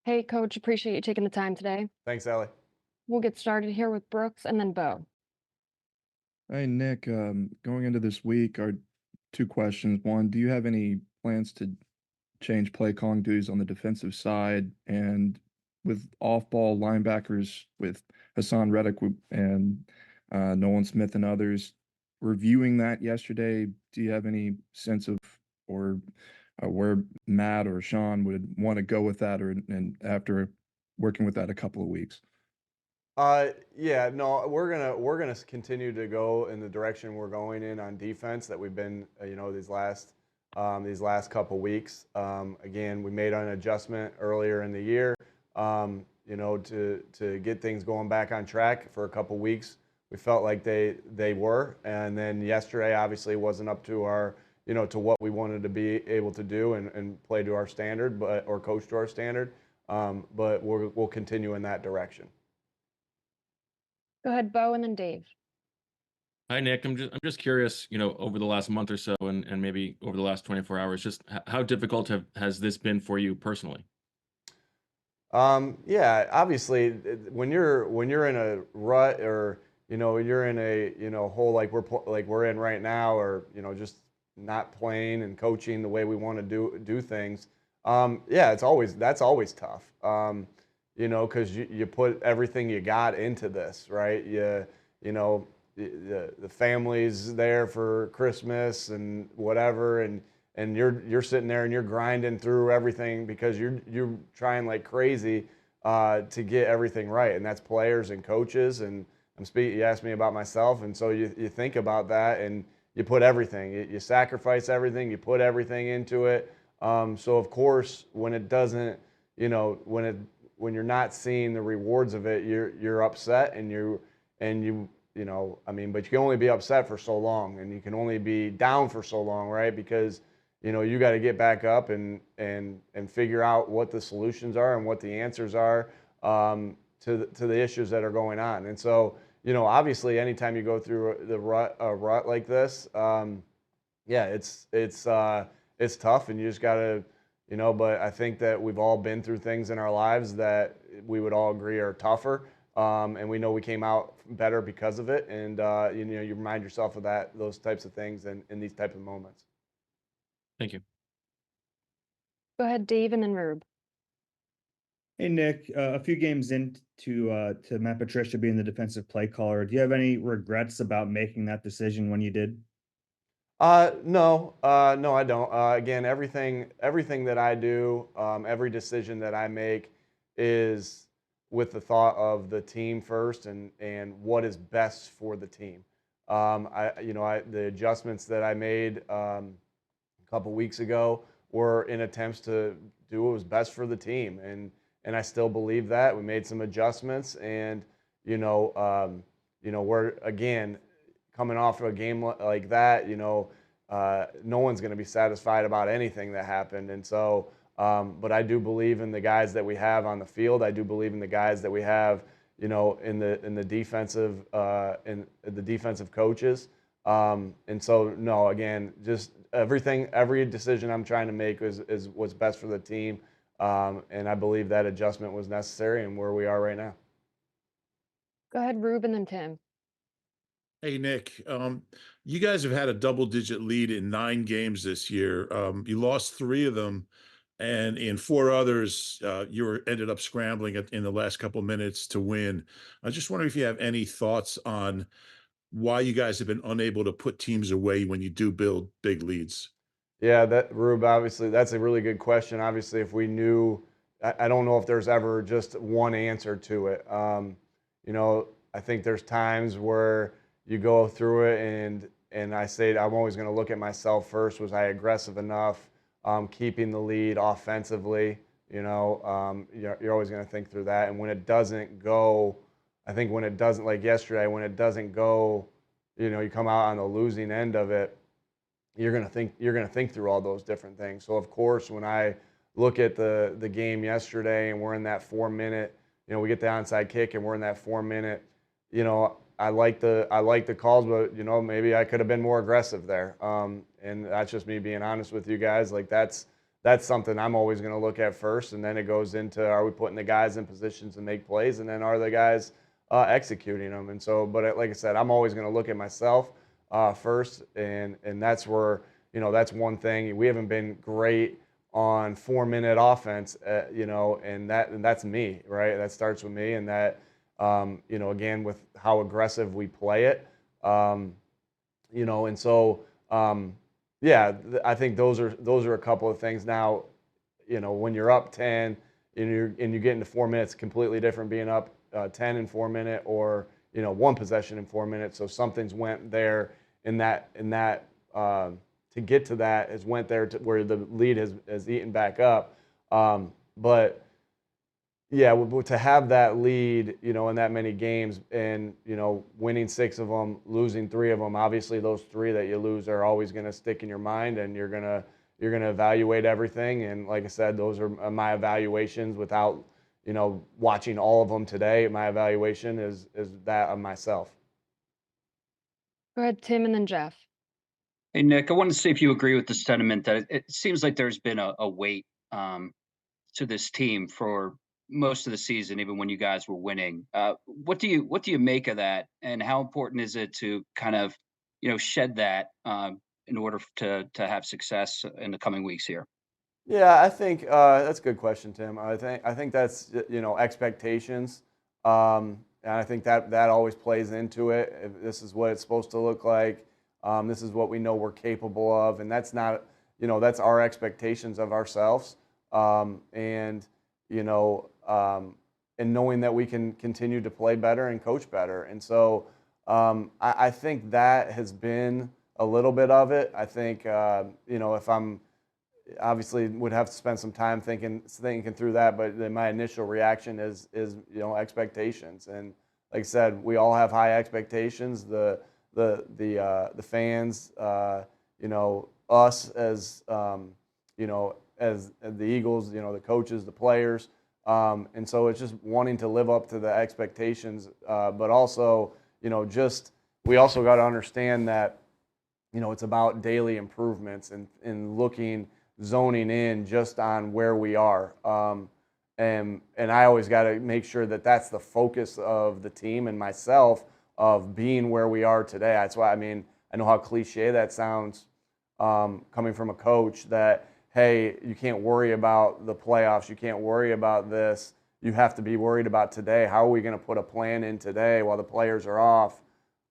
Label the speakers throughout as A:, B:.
A: Hey, Coach, appreciate you taking the time today.
B: Thanks, Ellie.
A: We'll get started here with Brooks and then Bo.
C: Hey Nick, going into this week are two questions. One, do you have any plans to change play calling duties on the defensive side? And with off-ball linebackers with Hassan Reddick and Nolan Smith and others reviewing that yesterday, do you have any sense of or where Matt or Sean would want to go with that, or and after working with that a couple of weeks?
B: Yeah, no, we're gonna continue to go in the direction we're going in on defense that we've been, these last couple weeks. Again, we made an adjustment earlier in the year, to get things going back on track for a couple weeks. We felt like they were, and then yesterday obviously wasn't up to to what we wanted to be able to do and play to our standard, or coach to our standard. But we'll continue in that direction.
A: Go ahead, Bo, and then Dave.
D: Hi, Nick. I'm just curious, over the last month or so and maybe over the last 24 hours, just how difficult has this been for you personally?
B: Yeah, obviously, when you're in a rut, or you're in a hole like we're in right now, or just not playing and coaching the way we want to do things. Yeah, that's always tough. Because you put everything you got into this, right? You know the family's there for Christmas and whatever, and you're sitting there and you're grinding through everything because you're trying like crazy to get everything right, and that's players and coaches. And you asked me about myself, and so you think about that, and you put everything, you sacrifice everything, you put everything into it. So of course, when it doesn't, when you're not seeing the rewards of it, you're upset, I mean, but you can only be upset for so long, and you can only be down for so long, right? Because you got to get back up and figure out what the solutions are and what the answers are, to the issues that are going on. And so, obviously, anytime you go through a rut like this, yeah, it's tough, and you just got to, But I think that we've all been through things in our lives that we would all agree are tougher, and we know we came out better because of it. And you remind yourself of those types of things in these types of moments.
D: Thank you.
A: Go ahead, Dave, and then Rube.
E: Hey Nick, a few games into to Matt Patricia being the defensive play caller, do you have any regrets about making that decision when you did?
B: No, no, I don't. Again, everything that I do, every decision that I make is with the thought of the team first, and what is best for the team. The adjustments that I made a couple weeks ago were in attempts to do what was best for the team, and I still believe that. We made some adjustments, and we're again coming off of a game like that. No one's going to be satisfied about anything that happened, and so. But I do believe in the guys that we have on the field. I do believe in the guys that we have, in the defensive coaches. And so, no, again, just every decision I'm trying to make is what's best for the team. And I believe that adjustment was necessary and where we are right now.
A: Go ahead, Rube, and then Tim.
F: Hey Nick, you guys have had a double-digit lead in 9 games this year. You lost 3 of them, and in 4 others, ended up scrambling in the last couple minutes to win. I just wondering if you have any thoughts on why you guys have been unable to put teams away when you do build big leads.
B: Yeah, Rube, obviously, that's a really good question. Obviously, if we knew, I don't know if there's ever just one answer to it. I think there's times where you go through it, and I say I'm always going to look at myself first. Was I aggressive enough, keeping the lead offensively? You're always going to think through that. And when it doesn't go, I think when it doesn't, like yesterday, when it doesn't go, you come out on the losing end of it. You're gonna think through all those different things. So of course, when I look at the game yesterday, and we're in that 4 minute, we get the onside kick, and we're in that 4 minute. I like the calls, but maybe I could have been more aggressive there. And that's just me being honest with you guys. Like that's that's something I'm always going to look at first. And then it goes into, are we putting the guys in positions to make plays? And then are the guys executing them? And so, but like I said, I'm always going to look at myself first. And that's where, that's one thing. We haven't been great on 4-minute offense, and that's me, right? That starts with me, and that, again, with how aggressive we play it, and so, yeah, I think those are a couple of things. Now, when you're up 10 and you get into 4 minutes, completely different being up 10 in 4 minute or one possession in 4 minutes. So something's went there in that to get to that has went there to where the lead has eaten back up. But yeah, to have that lead, in that many games and, winning 6 of them, losing 3 of them, obviously those 3 that you lose are always going to stick in your mind, and you're going to evaluate everything. And like I said, those are my evaluations without, watching all of them today. My evaluation is that of myself.
A: Go ahead, Tim, and then Jeff.
G: Hey, Nick, I wanted to see if you agree with the sentiment that it seems like there's been a weight to this team for most of the season, even when you guys were winning. What do you make of that, and how important is it to kind of shed that in order to have success in the coming weeks here?
B: Yeah, I think that's a good question, Tim. I think that's expectations, and I think that always plays into it. If this is what it's supposed to look like. This is what we know we're capable of, and that's not that's our expectations of ourselves, and and knowing that we can continue to play better and coach better. And so I think that has been a little bit of it. I think if I'm obviously would have to spend some time thinking through that, but my initial reaction is expectations. And like I said, we all have high expectations. The fans, us as as the Eagles, the coaches, the players, and so it's just wanting to live up to the expectations, but also just we also got to understand that it's about daily improvements and zoning in just on where we are. And I always got to make sure that that's the focus of the team and myself of being where we are today. That's why, I know how cliche that sounds coming from a coach that, hey, you can't worry about the playoffs. You can't worry about this. You have to be worried about today. How are we going to put a plan in today while the players are off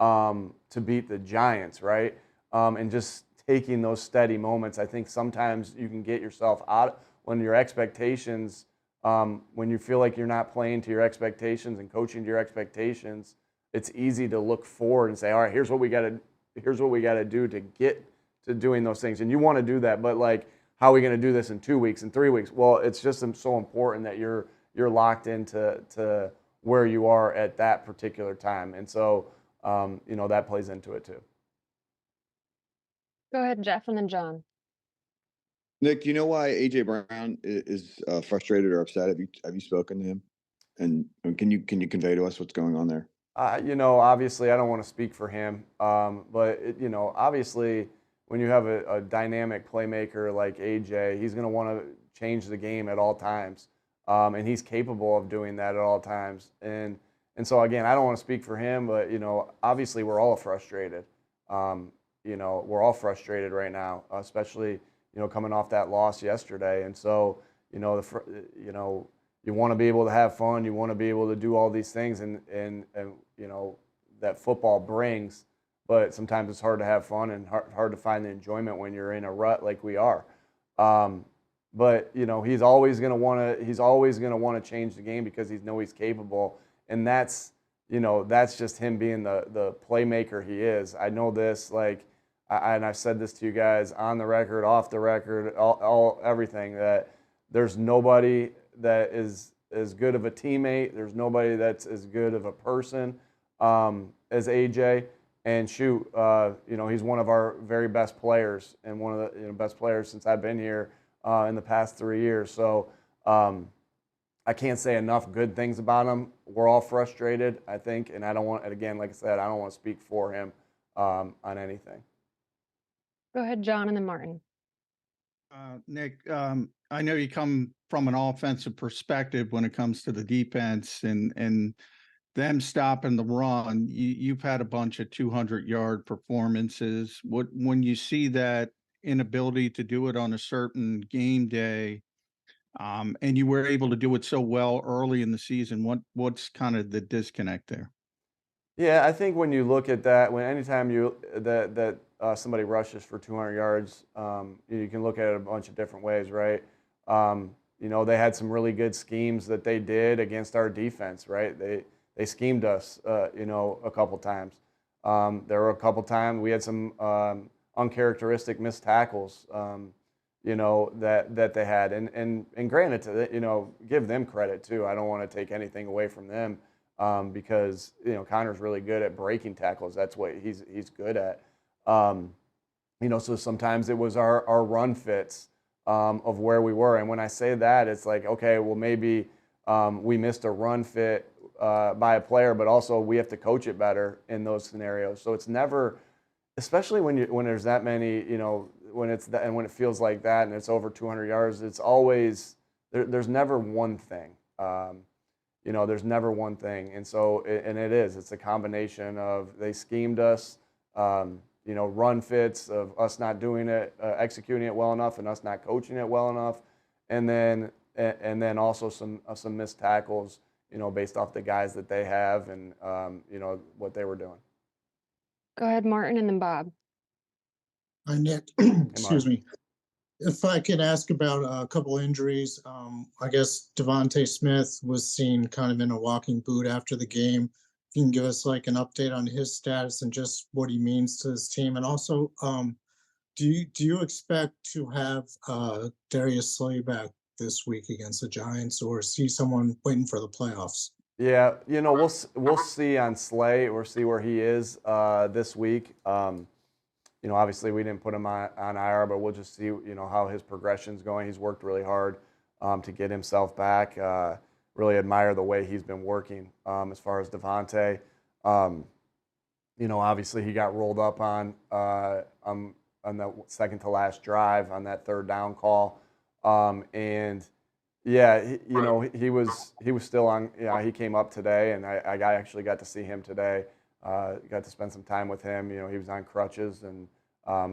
B: to beat the Giants, right? And just taking those steady moments. I think sometimes you can get yourself out when your expectations, when you feel like you're not playing to your expectations and coaching to your expectations, it's easy to look forward and say, all right, here's what we got to do to get to doing those things. And you want to do that, but like, how are we going to do this in 2 weeks and 3 weeks? Well, it's just so important that you're locked into where you are at that particular time. And so, that plays into it too.
A: Go ahead, Jeff, and then John.
H: Nick, do you know why AJ Brown is frustrated or upset? Have you spoken to him? And can you convey to us what's going on there?
B: Obviously, I don't want to speak for him, but obviously, when you have a dynamic playmaker like AJ, he's going to want to change the game at all times, and he's capable of doing that at all times. And so again, I don't want to speak for him, but obviously, we're all frustrated. We're all frustrated right now, especially coming off that loss yesterday. And so you want to be able to have fun, you want to be able to do all these things, and that football brings. But sometimes it's hard to have fun and hard to find the enjoyment when you're in a rut like we are. But he's always going to want to change the game because he knows he's capable, and that's just him being the playmaker he is. I know this, and I've said this to you guys on the record, off the record, all everything, that there's nobody that is as good of a teammate. There's nobody that's as good of a person as AJ. And shoot, he's one of our very best players and one of the best players since I've been here in the past 3 years. So I can't say enough good things about him. We're all frustrated, I think, and I don't want, again, like I said, I don't want to speak for him on anything.
A: Go ahead, John, and then Martin.
I: Nick, I know you come from an offensive perspective when it comes to the defense and them stopping the run. You've had a bunch of 200-yard performances. When you see that inability to do it on a certain game day, and you were able to do it so well early in the season, what's kind of the disconnect there?
B: Yeah, I think when you look at that, when anytime somebody rushes for 200 yards, you can look at it a bunch of different ways, right? They had some really good schemes that they did against our defense, right? They schemed us, a couple times. There were a couple times we had some uncharacteristic missed tackles, that they had, and granted to give them credit too. I don't want to take anything away from them. Because Connor's really good at breaking tackles. That's what he's good at. So sometimes it was our run fits of where we were. And when I say that, it's like, okay, well maybe we missed a run fit by a player, but also we have to coach it better in those scenarios. So it's never, especially when there's that many, when it feels like that and it's over 200 yards, it's always there's never one thing. There's never one thing. And so, it's a combination of they schemed us, run fits of us not doing it, executing it well enough and us not coaching it well enough. And then also some missed tackles, based off the guys that they have and, what they were doing.
A: Go ahead, Martin, and then Bob.
J: Hi, Nick. Excuse me. If I could ask about a couple injuries, I guess Devonte Smith was seen kind of in a walking boot after the game. If you can give us like an update on his status and just what he means to his team, and also, do you expect to have Darius Slay back this week against the Giants, or see someone waiting for the playoffs?
B: Yeah, we'll see on Slay. We'll see where he is this week. Obviously we didn't put him on IR, but we'll just see, how his progression's going. He's worked really hard to get himself back. Really admire the way he's been working as far as Devonte. Obviously he got rolled up on the second to last drive on that third down call. And yeah, he was still on. He came up today, and I actually got to see him today. Got to spend some time with him. He was on crutches and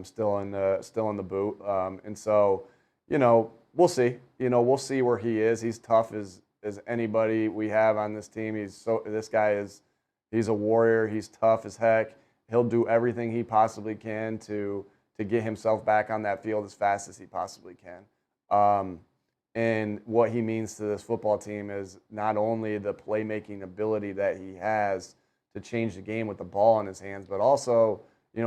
B: still in the boot. And so, we'll see. We'll see where he is. He's tough as anybody we have on this team. He's a warrior. He's tough as heck. He'll do everything he possibly can to get himself back on that field as fast as he possibly can. And what he means to this football team is not only the playmaking ability that he has to change the game with the ball in his hands, but also,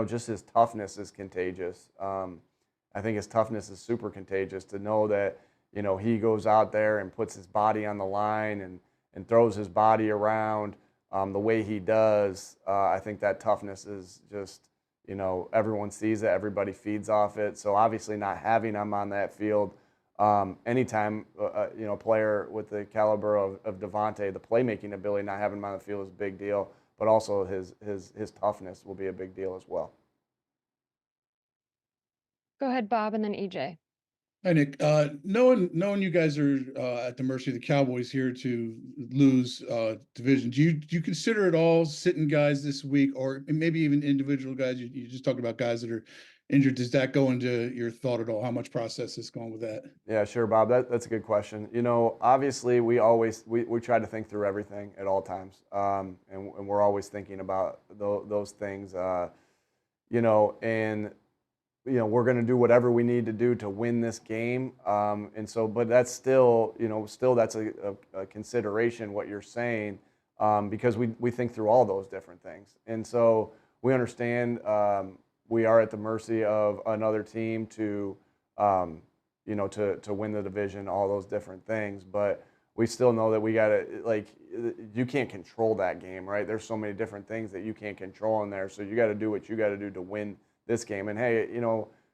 B: just his toughness is contagious. I think his toughness is super contagious to know that, he goes out there and puts his body on the line and throws his body around the way he does. I think that toughness is just, everyone sees it, everybody feeds off it. So obviously not having him on that field, anytime, a player with the caliber of Devonte, the playmaking ability, not having him on the field is a big deal. But also his toughness will be a big deal as well.
A: Go ahead, Bob, and then EJ.
K: Hi, Nick. Knowing you guys are at the mercy of the Cowboys here to lose division, do you consider at all sitting guys this week, or maybe even individual guys? You just talked about guys that are injured. Does that go into your thought at all? How much process is going with that?
B: Yeah, sure, Bob. That's a good question. Obviously we try to think through everything at all times, and we're always thinking about those things. We're going to do whatever we need to do to win this game. But that's still that's a consideration what you're saying, because we think through all those different things, and so we understand. We are at the mercy of another team to win the division, all those different things. But we still know that we got to, you can't control that game, right? There's so many different things that you can't control in there. So you got to do what you got to do to win this game. And hey,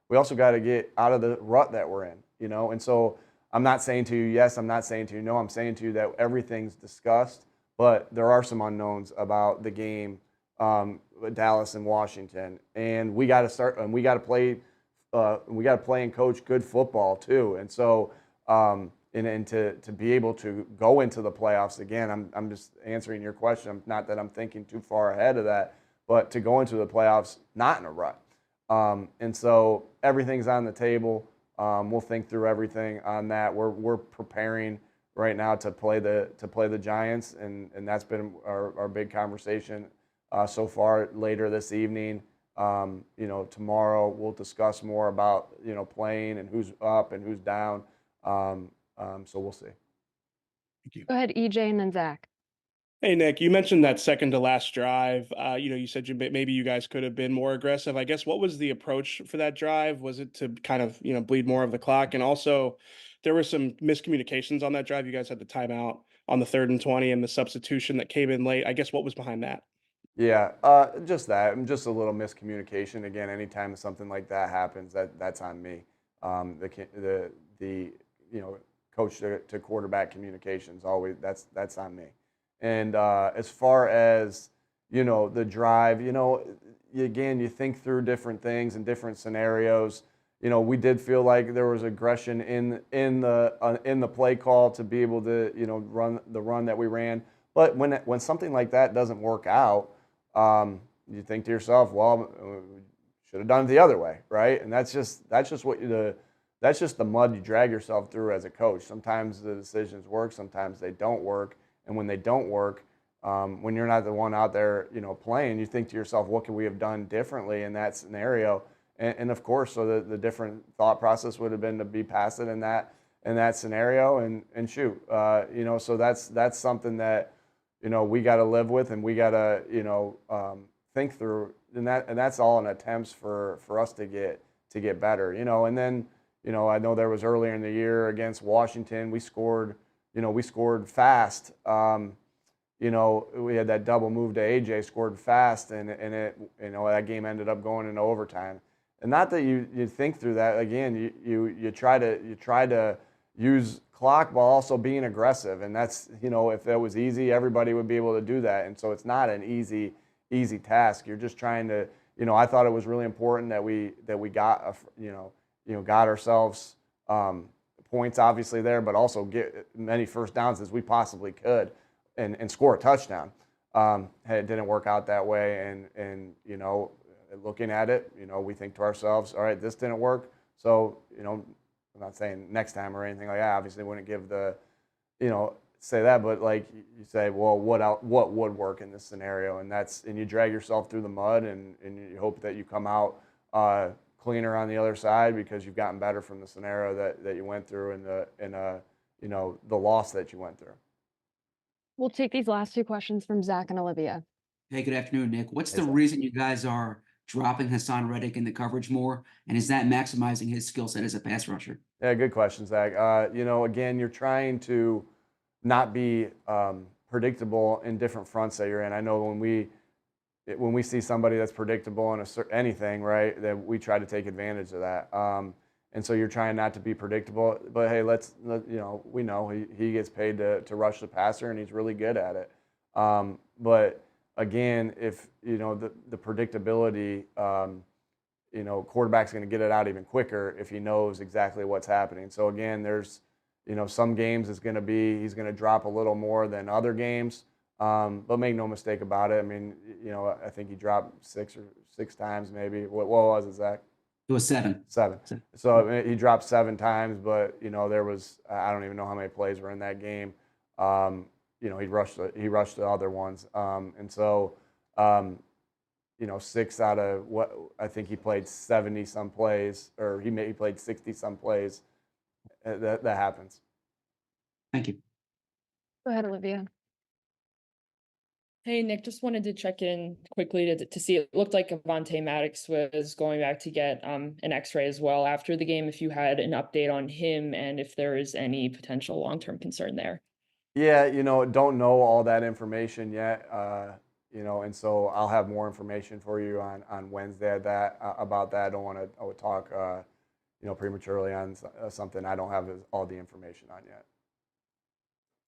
B: we also got to get out of the rut that we're in, And so I'm not saying to you yes, I'm not saying to you no. I'm saying to you that everything's discussed, but there are some unknowns about the game. Dallas and Washington, and we got to start, and we got to play we got to play and coach good football too. And so, and to be able to go into the playoffs again, I'm just answering your question. Not that I'm thinking too far ahead of that, but to go into the playoffs not in a rut. And so everything's on the table. We'll think through everything on that. We're preparing right now to play the Giants, and that's been our big conversation so far. Later this evening, tomorrow we'll discuss more about playing and who's up and who's down. So we'll see.
K: Thank you.
A: Go ahead, EJ, and then Zach.
L: Hey, Nick, you mentioned that second to last drive. You said maybe you guys could have been more aggressive. I guess what was the approach for that drive? Was it to kind of, bleed more of the clock? And also, there were some miscommunications on that drive. You guys had the timeout on the 3rd and 20 and the substitution that came in late. I guess what was behind that?
B: Yeah, just that, just a little miscommunication. Again, anytime something like that happens, that's on me. The coach to quarterback communications always that's on me. And as far as the drive, again, you think through different things and different scenarios. We did feel like there was aggression in the play call to be able to run the run that we ran. But when something like that doesn't work out, you think to yourself, well, should have done it the other way, right? And that's just the mud you drag yourself through as a coach. Sometimes the decisions work, sometimes they don't work. And when they don't work, when you're not the one out there, playing, you think to yourself, what could we have done differently in that scenario? And of course, so the different thought process would have been to be past it in that scenario and shoot. So that's something that we got to live with, and we got to think through, and that's all in attempts for us to get better. And then I know there was earlier in the year against Washington, we scored fast. We had that double move to AJ, scored fast, and it that game ended up going into overtime. And not that you think through that. Again, you try to use clock while also being aggressive, and that's if that was easy, everybody would be able to do that. And so it's not an easy task. You're just trying to I thought it was really important that we got got ourselves points obviously there, but also get many first downs as we possibly could and score a touchdown. It didn't work out that way, and looking at it, we think to ourselves, all right, this didn't work. So, I'm not saying next time or anything like that. Obviously, wouldn't give the, say that, but like you say, well, what would work in this scenario? And you drag yourself through the mud, and you hope that you come out cleaner on the other side because you've gotten better from the scenario that you went through and the loss that you went through.
A: We'll take these last two questions from Zach and Olivia.
M: Hey, good afternoon, Nick. What's
B: Hey,
M: the
B: Zach.
M: reason you guys are dropping Hassan Reddick in the coverage more? And is that maximizing his skill set as a pass rusher?
B: Yeah, good question, Zach. Again, you're trying to not be predictable in different fronts that you're in. I know when we see somebody that's predictable in anything, right, that we try to take advantage of that. And so you're trying not to be predictable. But hey, we know he gets paid to rush the passer, and he's really good at it. But again, if the predictability, quarterback's going to get it out even quicker if he knows exactly what's happening. So again, there's some games he's going to drop a little more than other games. But make no mistake about it. I mean, I think he dropped six times maybe. What was it, Zach?
M: It was 7.
B: 7. So he dropped 7 times, but there was I don't even know how many plays were in that game. He rushed the other ones, and so 6 out of what I think he played 70 some plays, or he played 60 some plays. That happens.
M: Thank you.
A: Go ahead, Olivia.
N: Hey, Nick, just wanted to check in quickly to see. It looked like Devonte Maddox was going back to get an X-ray as well after the game. If you had an update on him and if there is any potential long-term concern there.
B: Yeah, don't know all that information yet. And so I'll have more information for you on Wednesday about that. I don't want to talk prematurely on something I don't have all the information on yet.